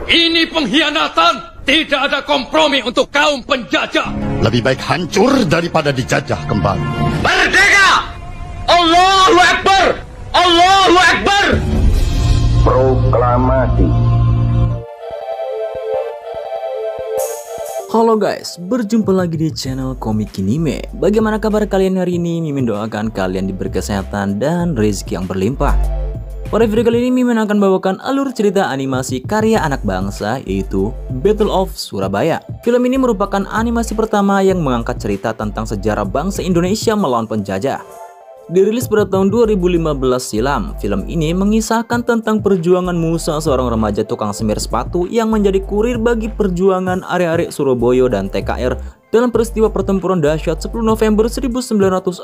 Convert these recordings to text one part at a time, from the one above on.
Ini pengkhianatan. Tidak ada kompromi untuk kaum penjajah. Lebih baik hancur daripada dijajah kembali. Merdeka! Allahu Akbar! Allahu Akbar! Proklamasi. Halo guys, berjumpa lagi di channel Komik Kinime. Bagaimana kabar kalian hari ini? Mimin doakan kalian diberi kesehatan dan rezeki yang berlimpah. Pada video kali ini Mimin akan bawakan alur cerita animasi karya anak bangsa, yaitu Battle of Surabaya. Film ini merupakan animasi pertama yang mengangkat cerita tentang sejarah bangsa Indonesia melawan penjajah. Dirilis pada tahun 2015 silam, film ini mengisahkan tentang perjuangan Musa, seorang remaja tukang semir sepatu yang menjadi kurir bagi perjuangan arek-arek Surabaya dan TKR dalam peristiwa pertempuran dahsyat 10 November 1945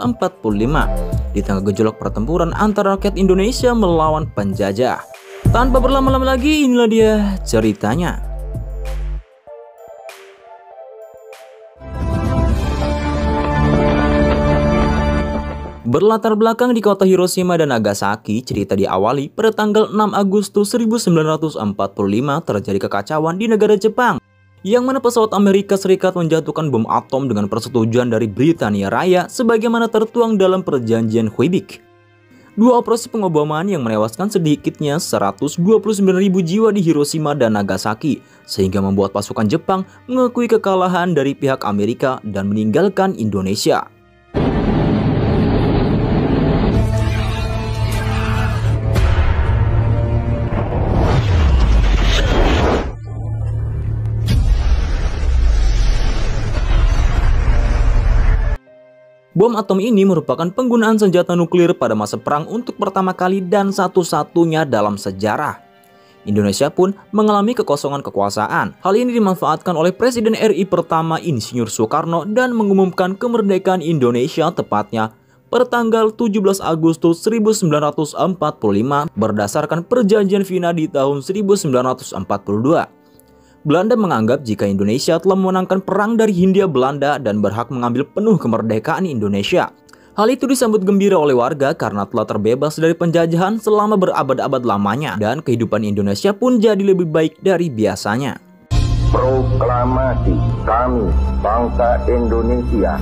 di tengah gejolak pertempuran antara rakyat Indonesia melawan penjajah. Tanpa berlama-lama lagi, inilah dia ceritanya. Berlatar belakang di kota Hiroshima dan Nagasaki, cerita diawali pada tanggal 6 Agustus 1945 terjadi kekacauan di negara Jepang, yang mana pesawat Amerika Serikat menjatuhkan bom atom dengan persetujuan dari Britania Raya sebagaimana tertuang dalam perjanjian Quebec. Dua operasi pengoboman yang menewaskan sedikitnya 129.000 jiwa di Hiroshima dan Nagasaki, sehingga membuat pasukan Jepang mengakui kekalahan dari pihak Amerika dan meninggalkan Indonesia. Bom atom ini merupakan penggunaan senjata nuklir pada masa perang untuk pertama kali dan satu-satunya dalam sejarah. Indonesia pun mengalami kekosongan kekuasaan. Hal ini dimanfaatkan oleh Presiden RI pertama Insinyur Soekarno dan mengumumkan kemerdekaan Indonesia tepatnya pada tanggal 17 Agustus 1945 berdasarkan Perjanjian Vina di tahun 1942. Belanda menganggap jika Indonesia telah memenangkan perang dari Hindia Belanda dan berhak mengambil penuh kemerdekaan Indonesia. Hal itu disambut gembira oleh warga karena telah terbebas dari penjajahan selama berabad-abad lamanya dan kehidupan Indonesia pun jadi lebih baik dari biasanya. Proklamasi kami bangsa Indonesia.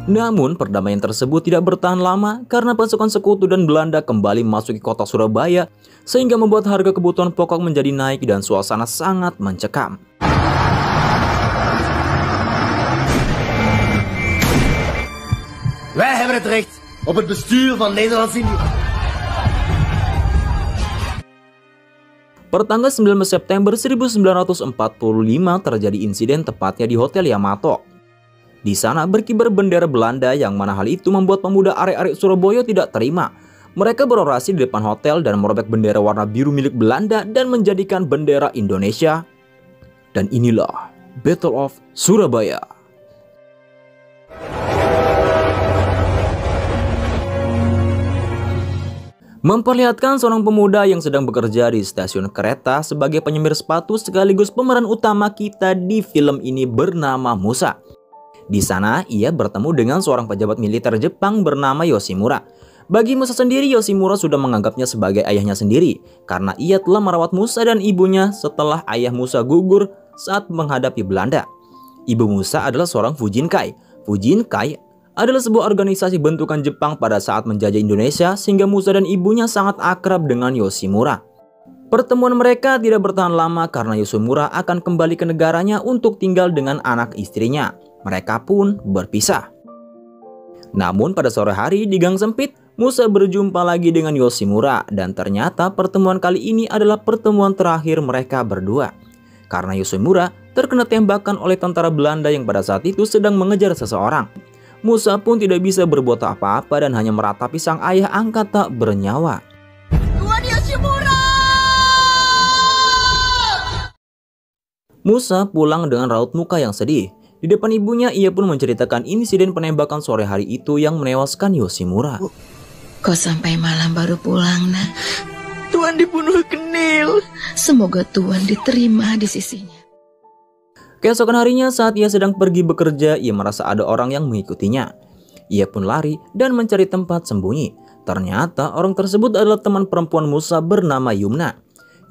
Namun perdamaian tersebut tidak bertahan lama karena pasukan sekutu dan Belanda kembali memasuki kota Surabaya sehingga membuat harga kebutuhan pokok menjadi naik dan suasana sangat mencekam. Wij hebben het recht op het bestuur van Nederlands-Indië. Pertanggal 19 September 1945 terjadi insiden tepatnya di Hotel Yamato. Di sana berkibar bendera Belanda yang mana hal itu membuat pemuda arek-arek Surabaya tidak terima. Mereka berorasi di depan hotel dan merobek bendera warna biru milik Belanda dan menjadikan bendera Indonesia. Dan inilah Battle of Surabaya. Memperlihatkan seorang pemuda yang sedang bekerja di stasiun kereta sebagai penyemir sepatu sekaligus pemeran utama kita di film ini bernama Musa. Di sana, ia bertemu dengan seorang pejabat militer Jepang bernama Yoshimura. Bagi Musa sendiri, Yoshimura sudah menganggapnya sebagai ayahnya sendiri karena ia telah merawat Musa dan ibunya setelah ayah Musa gugur saat menghadapi Belanda. Ibu Musa adalah seorang Fujinkai. Fujinkai adalah sebuah organisasi bentukan Jepang pada saat menjajah Indonesia sehingga Musa dan ibunya sangat akrab dengan Yoshimura. Pertemuan mereka tidak bertahan lama karena Yoshimura akan kembali ke negaranya untuk tinggal dengan anak istrinya. Mereka pun berpisah. Namun pada sore hari di gang sempit, Musa berjumpa lagi dengan Yoshimura dan ternyata pertemuan kali ini adalah pertemuan terakhir mereka berdua. Karena Yoshimura terkena tembakan oleh tentara Belanda yang pada saat itu sedang mengejar seseorang. Musa pun tidak bisa berbuat apa-apa dan hanya meratapi sang ayah angkat tak bernyawa. Tuan Yoshimura! Musa pulang dengan raut muka yang sedih. Di depan ibunya, ia pun menceritakan insiden penembakan sore hari itu yang menewaskan Yoshimura. Kau sampai malam baru pulang, nak. Tuan dibunuh Kenil. Semoga Tuan diterima di sisinya. Keesokan harinya saat ia sedang pergi bekerja, ia merasa ada orang yang mengikutinya. Ia pun lari dan mencari tempat sembunyi. Ternyata orang tersebut adalah teman perempuan Musa bernama Yumna.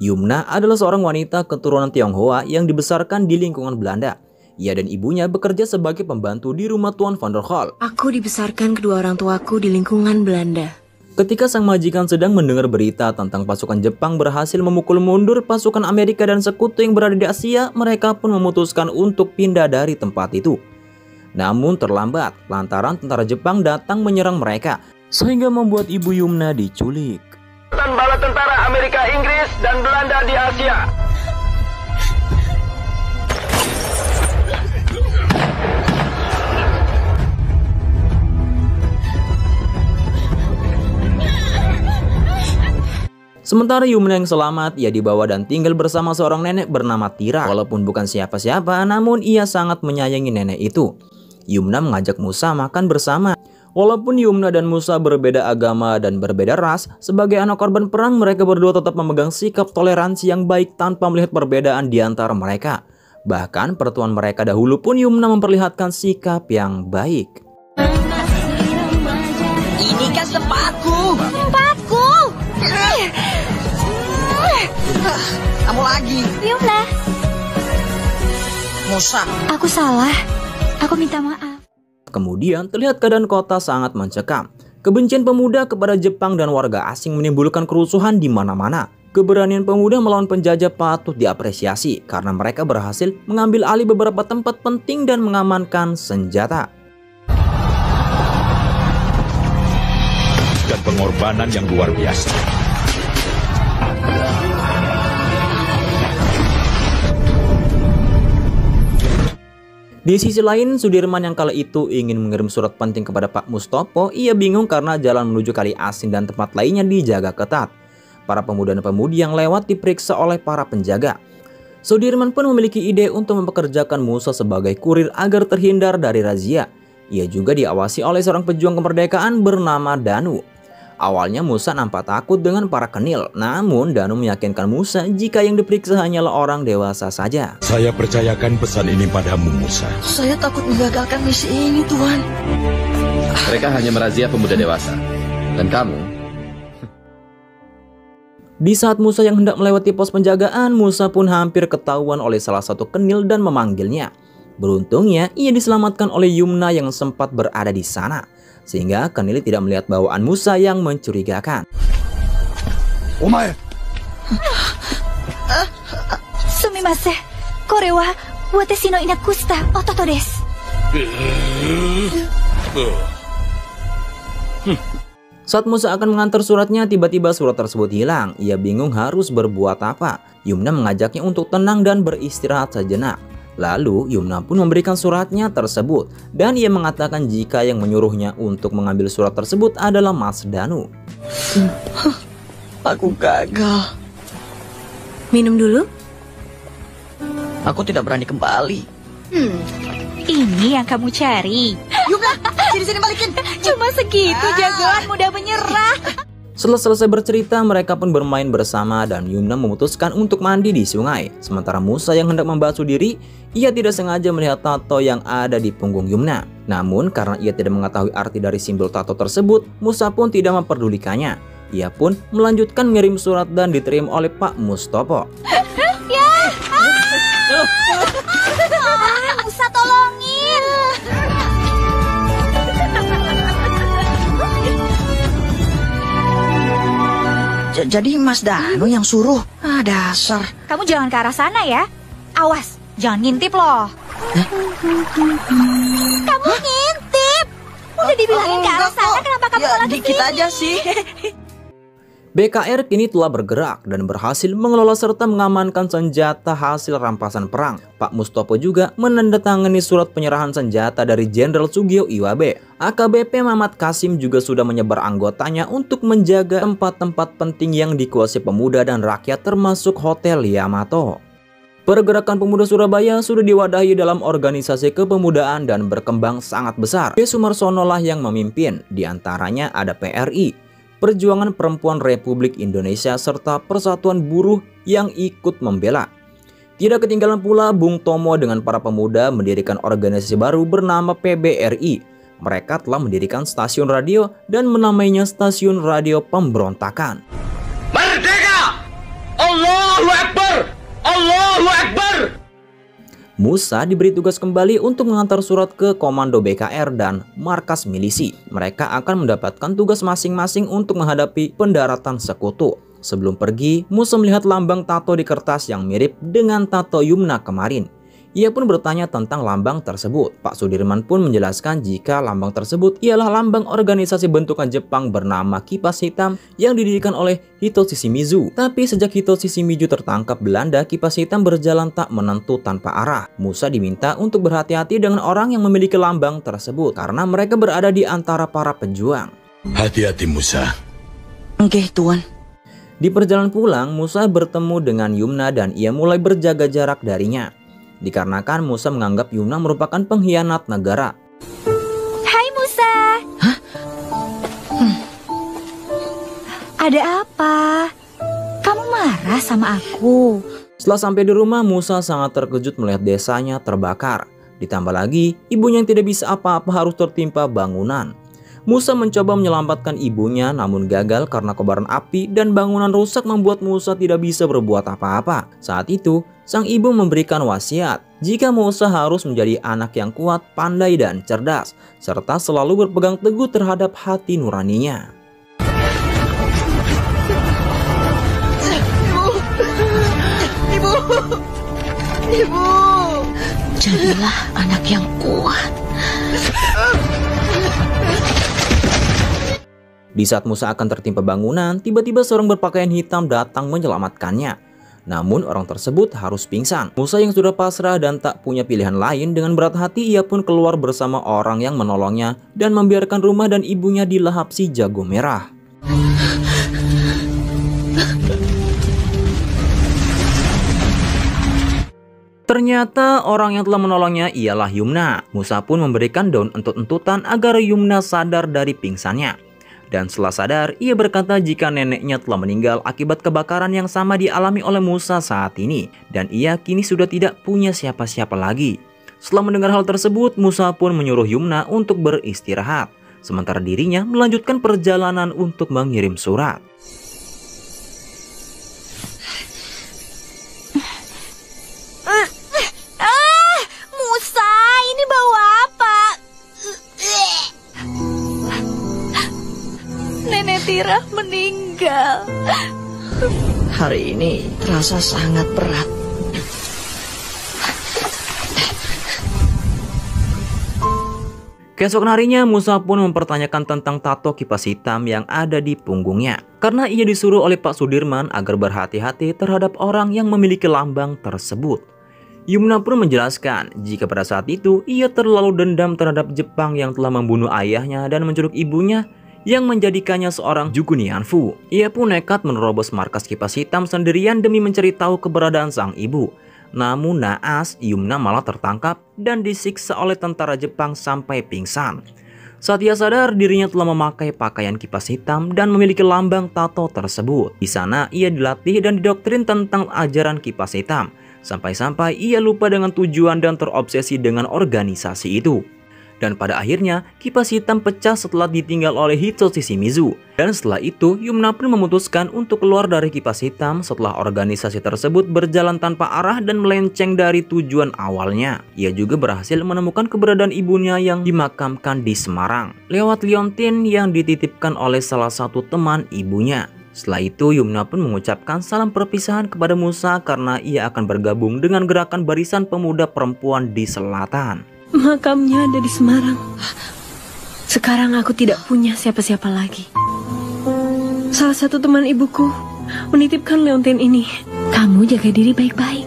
Yumna adalah seorang wanita keturunan Tionghoa yang dibesarkan di lingkungan Belanda. Ia dan ibunya bekerja sebagai pembantu di rumah Tuan van der Hall. Aku dibesarkan kedua orang tuaku di lingkungan Belanda. Ketika sang majikan sedang mendengar berita tentang pasukan Jepang berhasil memukul mundur pasukan Amerika dan sekutu yang berada di Asia, mereka pun memutuskan untuk pindah dari tempat itu. Namun terlambat lantaran tentara Jepang datang menyerang mereka, sehingga membuat ibu Yumna diculik. Bala tentara Amerika, Inggris, dan Belanda di Asia. Sementara Yumna yang selamat, ia dibawa dan tinggal bersama seorang nenek bernama Tira. Walaupun bukan siapa-siapa, namun ia sangat menyayangi nenek itu. Yumna mengajak Musa makan bersama. Walaupun Yumna dan Musa berbeda agama dan berbeda ras, sebagai anak korban perang mereka berdua tetap memegang sikap toleransi yang baik tanpa melihat perbedaan di antara mereka. Bahkan pertemuan mereka dahulu pun Yumna memperlihatkan sikap yang baik. Ini kan tempatku. Tempatku. Kamu lagi. Yumna. Musa. Aku salah. Aku minta maaf. Kemudian terlihat keadaan kota sangat mencekam. Kebencian pemuda kepada Jepang dan warga asing menimbulkan kerusuhan di mana-mana. Keberanian pemuda melawan penjajah patut diapresiasi karena mereka berhasil mengambil alih beberapa tempat penting dan mengamankan senjata. Dan pengorbanan yang luar biasa. Di sisi lain, Sudirman yang kala itu ingin mengirim surat penting kepada Pak Mustopo, ia bingung karena jalan menuju Kali Asin dan tempat lainnya dijaga ketat. Para pemuda dan pemudi yang lewat diperiksa oleh para penjaga. Sudirman pun memiliki ide untuk mempekerjakan Musa sebagai kurir agar terhindar dari razia. Ia juga diawasi oleh seorang pejuang kemerdekaan bernama Danu. Awalnya Musa nampak takut dengan para kenil, namun Danu meyakinkan Musa jika yang diperiksa hanyalah orang dewasa saja. Saya percayakan pesan ini padamu, Musa. Saya takut menggagalkan misi ini, Tuan. Mereka hanya merazia pemuda dewasa. Dan kamu? Di saat Musa yang hendak melewati pos penjagaan, Musa pun hampir ketahuan oleh salah satu kenil dan memanggilnya. Beruntungnya, ia diselamatkan oleh Yumna yang sempat berada di sana. Sehingga kenil tidak melihat bawaan Musa yang mencurigakan. Omae! Sumimasen. Kore wa watashi no inakushita ototo desu. Saat Musa akan mengantar suratnya, tiba-tiba surat tersebut hilang. Ia bingung harus berbuat apa. Yumna mengajaknya untuk tenang dan beristirahat sejenak. Lalu Yumna pun memberikan suratnya tersebut dan ia mengatakan jika yang menyuruhnya untuk mengambil surat tersebut adalah Mas Danu. Aku gagal. Minum dulu. Aku tidak berani kembali. Ini yang kamu cari. Yumna, sini balikin. Cuma segitu jagoan mudah menyerah. Setelah selesai bercerita, mereka pun bermain bersama dan Yumna memutuskan untuk mandi di sungai. Sementara Musa yang hendak membasuh diri, ia tidak sengaja melihat tato yang ada di punggung Yumna. Namun karena ia tidak mengetahui arti dari simbol tato tersebut, Musa pun tidak memperdulikannya. Ia pun melanjutkan mengirim surat dan diterima oleh Pak Mustopo. Musa tolongin. Jadi Mas Danu yang suruh? Dasar. Kamu jangan ke arah sana ya. Awas, jangan ngintip loh. Kamu ngintip. Udah dibilangin ke arah sana, kenapa kamu malah dikit kesini? aja sih. BKR kini telah bergerak dan berhasil mengelola serta mengamankan senjata hasil rampasan perang. Pak Mustopo juga menandatangani surat penyerahan senjata dari Jenderal Sugio Iwabe. AKBP Mamat Kasim juga sudah menyebar anggotanya untuk menjaga tempat-tempat penting yang dikuasai pemuda dan rakyat termasuk Hotel Yamato. Pergerakan pemuda Surabaya sudah diwadahi dalam organisasi kepemudaan dan berkembang sangat besar. B. Sumarsono lah yang memimpin, diantaranya ada PRI. Perjuangan Perempuan Republik Indonesia serta Persatuan Buruh yang ikut membela. Tidak ketinggalan pula Bung Tomo dengan para pemuda mendirikan organisasi baru bernama PBRI. mereka telah mendirikan stasiun radio dan menamainya Stasiun Radio Pemberontakan. Merdeka! Allahu Akbar! Allahu Akbar! Musa diberi tugas kembali untuk mengantar surat ke Komando BKR dan markas milisi. Mereka akan mendapatkan tugas masing-masing untuk menghadapi pendaratan sekutu. Sebelum pergi, Musa melihat lambang tato di kertas yang mirip dengan tato Yumna kemarin. Ia pun bertanya tentang lambang tersebut. Pak Sudirman pun menjelaskan jika lambang tersebut ialah lambang organisasi bentukan Jepang bernama Kipas Hitam yang didirikan oleh Hitoshi Shimizu. Tapi sejak Hitoshi Shimizu tertangkap Belanda, Kipas Hitam berjalan tak menentu tanpa arah. Musa diminta untuk berhati-hati dengan orang yang memiliki lambang tersebut karena mereka berada di antara para pejuang. Hati-hati Musa. Oke, Tuan. Di perjalanan pulang, Musa bertemu dengan Yumna dan ia mulai berjaga jarak darinya. Dikarenakan Musa menganggap Yumna merupakan pengkhianat negara. Hai Musa. Hah? Ada apa? Kamu marah sama aku? Setelah sampai di rumah, Musa sangat terkejut melihat desanya terbakar. Ditambah lagi, ibunya yang tidak bisa apa-apa harus tertimpa bangunan. Musa mencoba menyelamatkan ibunya namun gagal karena kobaran api dan bangunan rusak membuat Musa tidak bisa berbuat apa-apa. Saat itu, sang ibu memberikan wasiat jika Musa harus menjadi anak yang kuat, pandai dan cerdas, serta selalu berpegang teguh terhadap hati nuraninya. Ibu, jadilah anak yang kuat. Di saat Musa akan tertimpa bangunan, tiba-tiba seorang berpakaian hitam datang menyelamatkannya. Namun orang tersebut harus pingsan. Musa yang sudah pasrah dan tak punya pilihan lain, dengan berat hati ia pun keluar bersama orang yang menolongnya dan membiarkan rumah dan ibunya dilahap si jago merah. Ternyata orang yang telah menolongnya ialah Yumna. Musa pun memberikan daun entut-entutan agar Yumna sadar dari pingsannya. Dan setelah sadar, ia berkata jika neneknya telah meninggal akibat kebakaran yang sama dialami oleh Musa saat ini. Dan ia kini sudah tidak punya siapa-siapa lagi. Setelah mendengar hal tersebut, Musa pun menyuruh Yumna untuk beristirahat. Sementara dirinya melanjutkan perjalanan untuk mengirim surat. Musa, ini bau apa? Nenek Tira meninggal. Hari ini terasa sangat berat. Keesokan harinya, Musa pun mempertanyakan tentang tato kipas hitam yang ada di punggungnya. Karena ia disuruh oleh Pak Sudirman agar berhati-hati terhadap orang yang memiliki lambang tersebut. Yumna pun menjelaskan jika pada saat itu ia terlalu dendam terhadap Jepang yang telah membunuh ayahnya dan menculik ibunya yang menjadikannya seorang Jugunianfu. Ia pun nekat menerobos markas kipas hitam sendirian demi mencari tahu keberadaan sang ibu. Namun naas, Yumna malah tertangkap dan disiksa oleh tentara Jepang sampai pingsan. Saat ia sadar, dirinya telah memakai pakaian kipas hitam dan memiliki lambang tato tersebut. Di sana ia dilatih dan didoktrin tentang ajaran kipas hitam. Sampai-sampai ia lupa dengan tujuan dan terobsesi dengan organisasi itu. Dan pada akhirnya, kipas hitam pecah setelah ditinggal oleh Hitoshi Shimizu. Dan setelah itu, Yumna pun memutuskan untuk keluar dari kipas hitam setelah organisasi tersebut berjalan tanpa arah dan melenceng dari tujuan awalnya. Ia juga berhasil menemukan keberadaan ibunya yang dimakamkan di Semarang lewat liontin yang dititipkan oleh salah satu teman ibunya. Setelah itu, Yumna pun mengucapkan salam perpisahan kepada Musa karena ia akan bergabung dengan gerakan Barisan Pemuda Perempuan di Selatan. Makamnya ada di Semarang. Sekarang aku tidak punya siapa-siapa lagi. Salah satu teman ibuku menitipkan leontin ini. Kamu jaga diri baik-baik.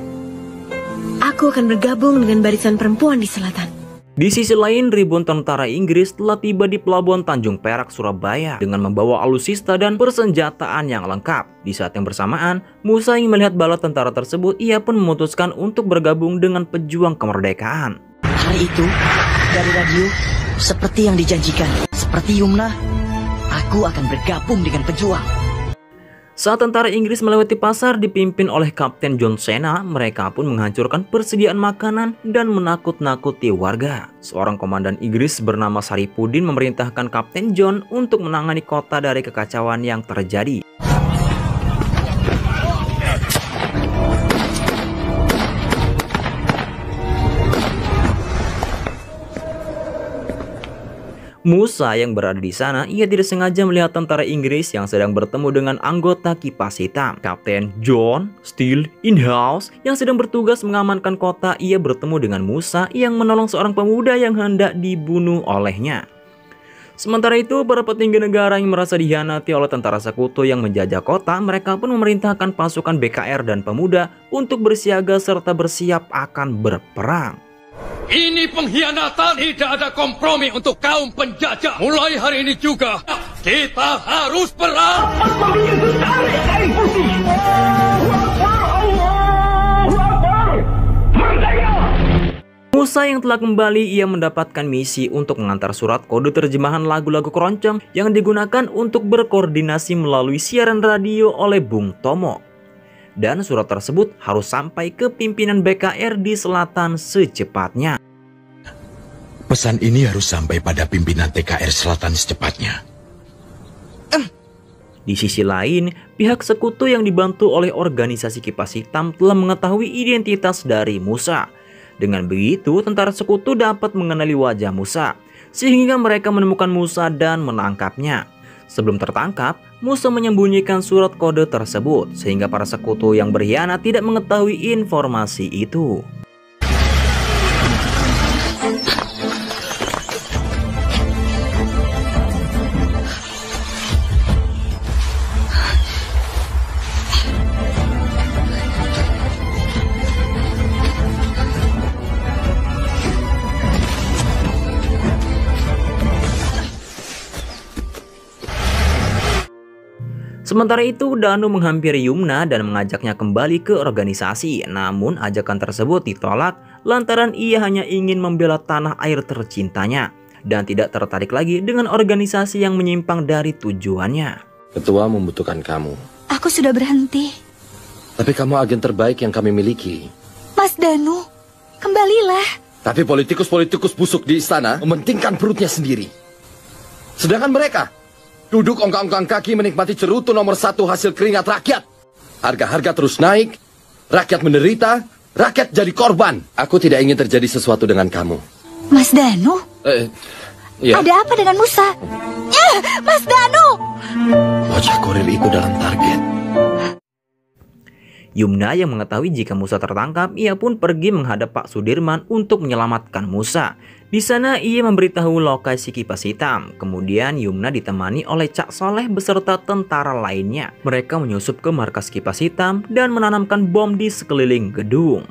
Aku akan bergabung dengan Barisan Perempuan di Selatan. Di sisi lain, ribuan tentara Inggris telah tiba di pelabuhan Tanjung Perak, Surabaya dengan membawa alusista dan persenjataan yang lengkap. Di saat yang bersamaan, Musa ingin melihat bala tentara tersebut. Ia pun memutuskan untuk bergabung dengan pejuang kemerdekaan. Hari itu, dari radio, seperti yang dijanjikan, seperti Yumna, aku akan bergabung dengan pejuang. Saat tentara Inggris melewati pasar dipimpin oleh Kapten John Cena, mereka pun menghancurkan persediaan makanan dan menakut-nakuti warga. Seorang komandan Inggris bernama Saripudin memerintahkan Kapten John untuk menangani kota dari kekacauan yang terjadi. Musa yang berada di sana, ia tidak sengaja melihat tentara Inggris yang sedang bertemu dengan anggota kipas hitam. Kapten John, still in house, yang sedang bertugas mengamankan kota, ia bertemu dengan Musa yang menolong seorang pemuda yang hendak dibunuh olehnya. Sementara itu, para petinggi negara yang merasa dikhianati oleh tentara sekutu yang menjajah kota, mereka pun memerintahkan pasukan BKR dan pemuda untuk bersiaga serta bersiap akan berperang. Ini pengkhianatan, tidak ada kompromi untuk kaum penjajah. Mulai hari ini juga, kita harus perang. Musa yang telah kembali, ia mendapatkan misi untuk mengantar surat kode terjemahan lagu-lagu keroncong yang digunakan untuk berkoordinasi melalui siaran radio oleh Bung Tomo. Dan surat tersebut harus sampai ke pimpinan BKR di selatan secepatnya. Pesan ini harus sampai pada pimpinan TKR Selatan secepatnya. Di sisi lain, pihak sekutu yang dibantu oleh organisasi kipas hitam telah mengetahui identitas dari Musa. Dengan begitu, tentara sekutu dapat mengenali wajah Musa, sehingga mereka menemukan Musa dan menangkapnya. Sebelum tertangkap, Musa menyembunyikan surat kode tersebut, sehingga para sekutu yang berkhianat tidak mengetahui informasi itu. Sementara itu, Danu menghampiri Yumna dan mengajaknya kembali ke organisasi. Namun, ajakan tersebut ditolak lantaran ia hanya ingin membela tanah air tercintanya dan tidak tertarik lagi dengan organisasi yang menyimpang dari tujuannya. Ketua membutuhkan kamu. Aku sudah berhenti. Tapi kamu agen terbaik yang kami miliki. Mas Danu, kembalilah. Tapi politikus-politikus busuk di istana mementingkan perutnya sendiri. Sedangkan mereka duduk ongkang-ongkang kaki menikmati cerutu nomor 1 hasil keringat rakyat. Harga-harga terus naik, rakyat menderita, rakyat jadi korban. Aku tidak ingin terjadi sesuatu dengan kamu. Mas Danu? Ya. Ada apa dengan Musa? Mas Danu! Wajah kurir itu dalam target. Yumna yang mengetahui jika Musa tertangkap, ia pun pergi menghadap Pak Sudirman untuk menyelamatkan Musa. Di sana ia memberitahu lokasi kipas hitam. Kemudian Yumna ditemani oleh Cak Soleh beserta tentara lainnya. Mereka menyusup ke markas kipas hitam dan menanamkan bom di sekeliling gedung.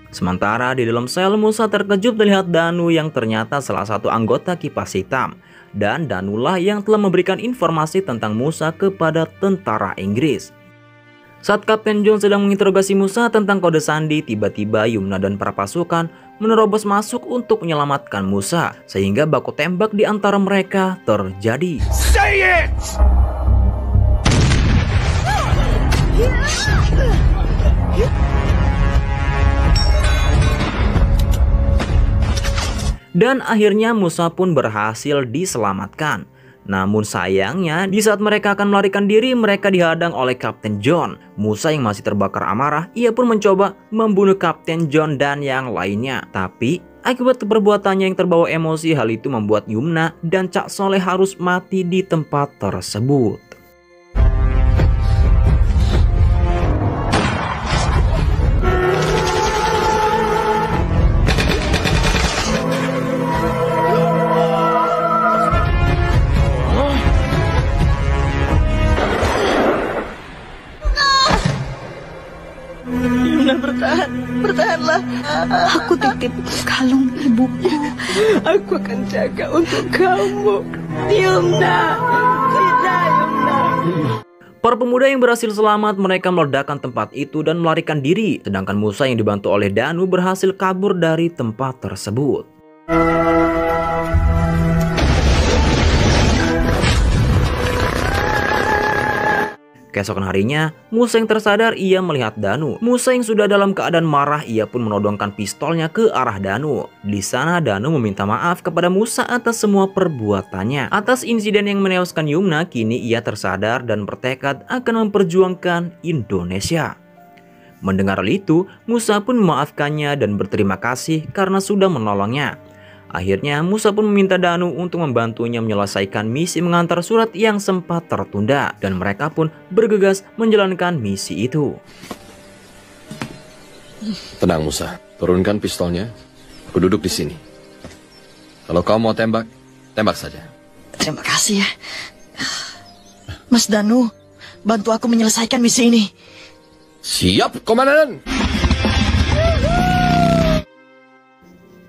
Sementara di dalam sel, Musa terkejut melihat Danu yang ternyata salah satu anggota kipas hitam. Dan Danulah yang telah memberikan informasi tentang Musa kepada tentara Inggris. Saat Kapten John sedang menginterogasi Musa tentang kode sandi, tiba-tiba Yumna dan para pasukan menerobos masuk untuk menyelamatkan Musa, sehingga baku tembak di antara mereka terjadi. Say it! Dan akhirnya Musa pun berhasil diselamatkan. Namun sayangnya, di saat mereka akan melarikan diri, mereka dihadang oleh Kapten John. Musa yang masih terbakar amarah, ia pun mencoba membunuh Kapten John dan yang lainnya. Tapi, akibat perbuatannya yang terbawa emosi, hal itu membuat Yumna dan Cak Soleh harus mati di tempat tersebut. Bertahanlah. Aku titip kalung ibuku. Aku akan jaga untuk kamu. Yumna. Tidak, Yumna. Para pemuda yang berhasil selamat, mereka meledakkan tempat itu dan melarikan diri. Sedangkan Musa yang dibantu oleh Danu berhasil kabur dari tempat tersebut. Keesokan harinya, Musa yang tersadar ia melihat Danu. Musa yang sudah dalam keadaan marah, ia pun menodongkan pistolnya ke arah Danu. Di sana Danu meminta maaf kepada Musa atas semua perbuatannya. Atas insiden yang menewaskan Yumna, kini ia tersadar dan bertekad akan memperjuangkan Indonesia. Mendengar hal itu, Musa pun memaafkannya dan berterima kasih karena sudah menolongnya. Akhirnya Musa pun meminta Danu untuk membantunya menyelesaikan misi mengantar surat yang sempat tertunda, dan mereka pun bergegas menjalankan misi itu. Tenang Musa, turunkan pistolnya. Aku duduk di sini. Kalau kau mau tembak, tembak saja. Terima kasih ya. Mas Danu, bantu aku menyelesaikan misi ini. Siap, Komandan.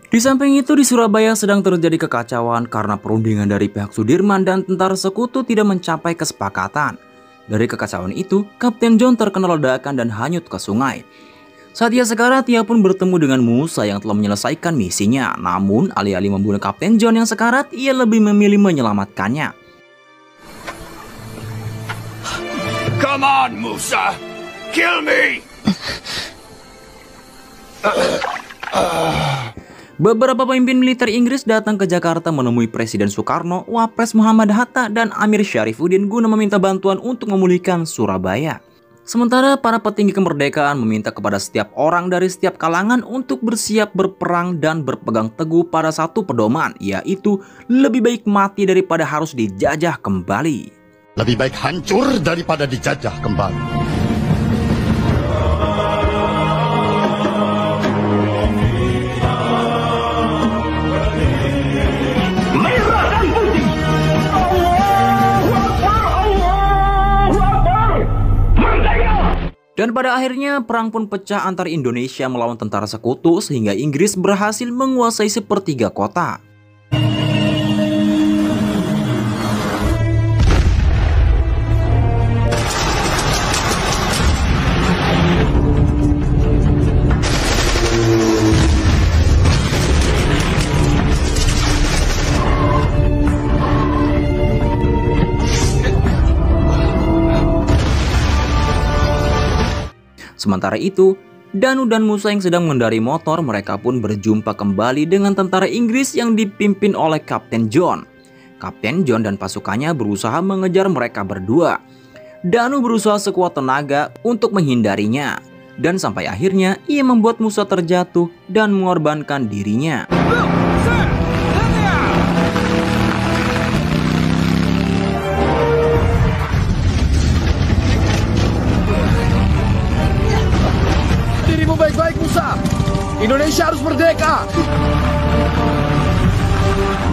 Di samping itu, di Surabaya sedang terjadi kekacauan karena perundingan dari pihak Sudirman dan tentara sekutu tidak mencapai kesepakatan. Dari kekacauan itu, Kapten John terkena ledakan dan hanyut ke sungai. Saat ia sekarat, ia pun bertemu dengan Musa yang telah menyelesaikan misinya. Namun, alih-alih membunuh Kapten John yang sekarat, ia lebih memilih menyelamatkannya. Come on, Musa! Kill me! Beberapa pemimpin militer Inggris datang ke Jakarta menemui Presiden Soekarno, Wapres Muhammad Hatta, dan Amir Syarifuddin guna meminta bantuan untuk memulihkan Surabaya. Sementara para petinggi kemerdekaan meminta kepada setiap orang dari setiap kalangan untuk bersiap berperang dan berpegang teguh pada satu pedoman, yaitu lebih baik mati daripada harus dijajah kembali. Lebih baik hancur daripada dijajah kembali. Dan pada akhirnya perang pun pecah antara Indonesia melawan tentara sekutu sehingga Inggris berhasil menguasai sepertiga kota. Sementara itu, Danu dan Musa yang sedang mengendarai motor, mereka pun berjumpa kembali dengan tentara Inggris yang dipimpin oleh Kapten John. Kapten John dan pasukannya berusaha mengejar mereka berdua. Danu berusaha sekuat tenaga untuk menghindarinya, dan sampai akhirnya ia membuat Musa terjatuh dan mengorbankan dirinya. Baik-baik Musa, Indonesia harus merdeka.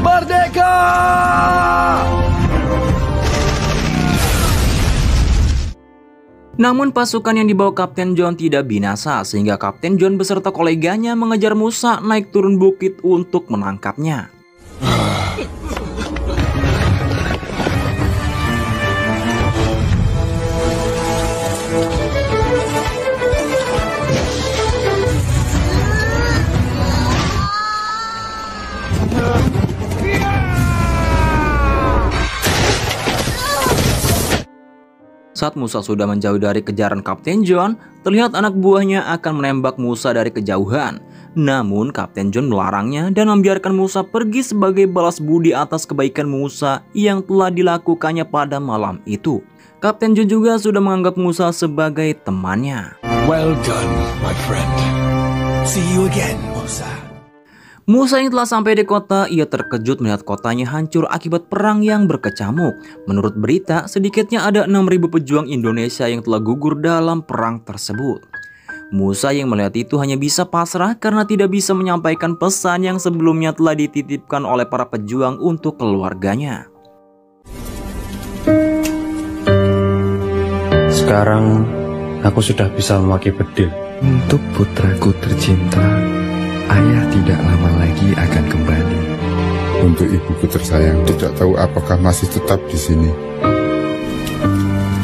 Merdeka! Namun pasukan yang dibawa Kapten John tidak binasa, sehingga Kapten John beserta koleganya mengejar Musa naik turun bukit untuk menangkapnya. Saat Musa sudah menjauh dari kejaran Kapten John, terlihat anak buahnya akan menembak Musa dari kejauhan. Namun Kapten John melarangnya dan membiarkan Musa pergi sebagai balas budi atas kebaikan Musa yang telah dilakukannya pada malam itu. Kapten John juga sudah menganggap Musa sebagai temannya. Well done, my friend. See you again, Musa. Musa yang telah sampai di kota, ia terkejut melihat kotanya hancur akibat perang yang berkecamuk. Menurut berita, sedikitnya ada 6.000 pejuang Indonesia yang telah gugur dalam perang tersebut. Musa yang melihat itu hanya bisa pasrah karena tidak bisa menyampaikan pesan yang sebelumnya telah dititipkan oleh para pejuang untuk keluarganya. Sekarang aku sudah bisa memakai bedil. Untuk putraku tercinta, ayah tidak lama lagi akan kembali. Untuk ibuku tersayang, tidak tahu apakah masih tetap di sini.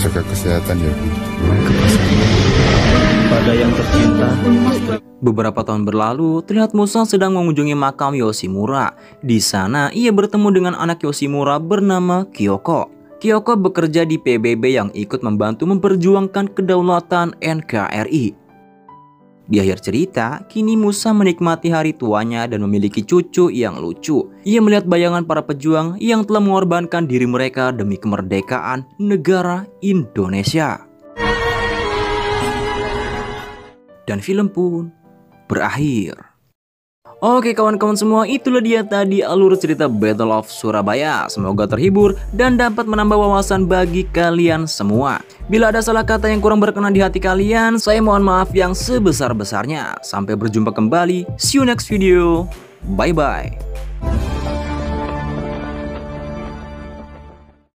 Jaga kesehatan ya Bu. Pada yang tercinta. Beberapa tahun berlalu, terlihat Musa sedang mengunjungi makam Yoshimura. Di sana, ia bertemu dengan anak Yoshimura bernama Kyoko. Kyoko bekerja di PBB yang ikut membantu memperjuangkan kedaulatan NKRI. Di akhir cerita, kini Musa menikmati hari tuanya dan memiliki cucu yang lucu. Ia melihat bayangan para pejuang yang telah mengorbankan diri mereka demi kemerdekaan negara Indonesia. Dan film pun berakhir. Oke kawan-kawan semua, itulah dia tadi alur cerita Battle of Surabaya. Semoga terhibur dan dapat menambah wawasan bagi kalian semua. Bila ada salah kata yang kurang berkenan di hati kalian, saya mohon maaf yang sebesar-besarnya. Sampai berjumpa kembali, see you next video, bye-bye.